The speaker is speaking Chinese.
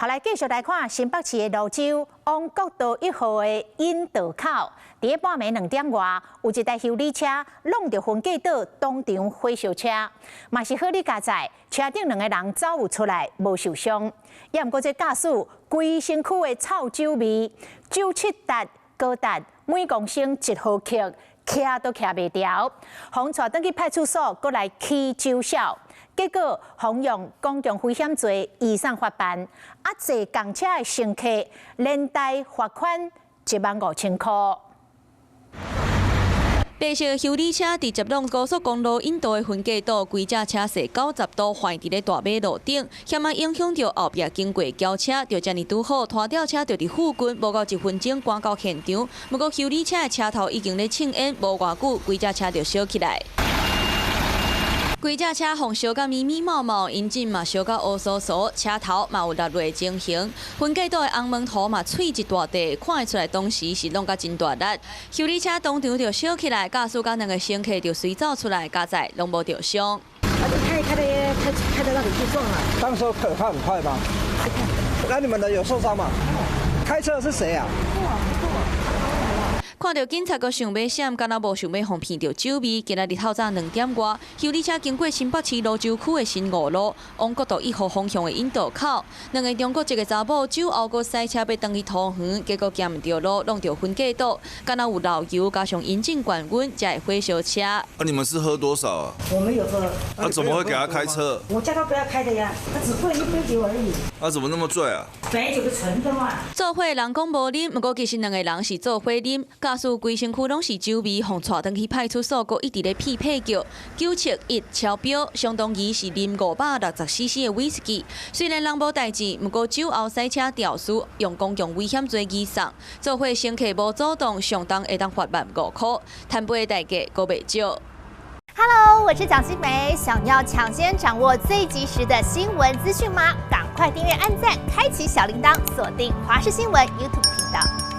后来继续来看新北市的蘆洲往国道1号的引道口，伫半暝2点外，有一台修理车弄到分隔岛当场火烧车，嘛是好哩加载，车顶2个人走有出来，无受伤。也毋过这驾驶规身躯的臭酒味，酒气达高达每公升1毫克，徛都徛袂牢，互带转去派出所，搁来起酒效。 结果，互用公共危险罪移送法办，坐公车的乘客连带罚款15000块。白色修理车伫接拢高速公路引道的分隔岛，规只车势90度坏伫咧大马路顶，险啊影响到后壁经过轿车，就遮尔拄好拖吊车就伫附近，无到1分钟赶到现场。不过修理车的车头已经咧庆烟，无偌久，规只车就烧起来。 规只车互烧甲咪咪冒冒，引擎嘛烧甲乌酥酥，车头嘛有落落情形。分隔岛的红门头嘛碎一大地，看会出来当时是弄甲真大力。修理车当场就烧起来，驾驶甲2个乘客就随走出来，加载拢无着伤。开的那里去撞了。当时开很快吗？那你们的有受伤吗？开车的是谁啊？ 看到警察阁想要闪，敢若无想要互骗到酒味。今仔日透早2点外，修理车经过新北市蘆洲区的新5路，往国道1号方向的引道口，2个中国籍的查某酒后阁塞车要转去桃园，结果行唔到路，弄到分隔岛，敢若有漏油，加上引擎管温，才会火烧车。你们是喝多少啊？我们有喝。他怎么会给他开车？我叫他不要开的呀，他只喝了1杯酒而已。他怎么那么醉啊？白酒的纯的嘛。做伙人讲无啉，不过其实2个人是做伙啉。 驾驶规身躯拢是酒味，互带转去派出所，阁一直咧匹配叫971超标，相当于是啉560cc 的威士忌。虽然人无代志，不过酒后塞车肇事，用公共危险罪移送。做伙乘客无主动，上当会当罚15000块，摊赔的代价阁袂少。 Hello， 我是蒋欣梅。想要抢先掌握最及时的新闻资讯吗？赶快订阅、按赞、开启小铃铛，锁定华视新闻 YouTube 频道。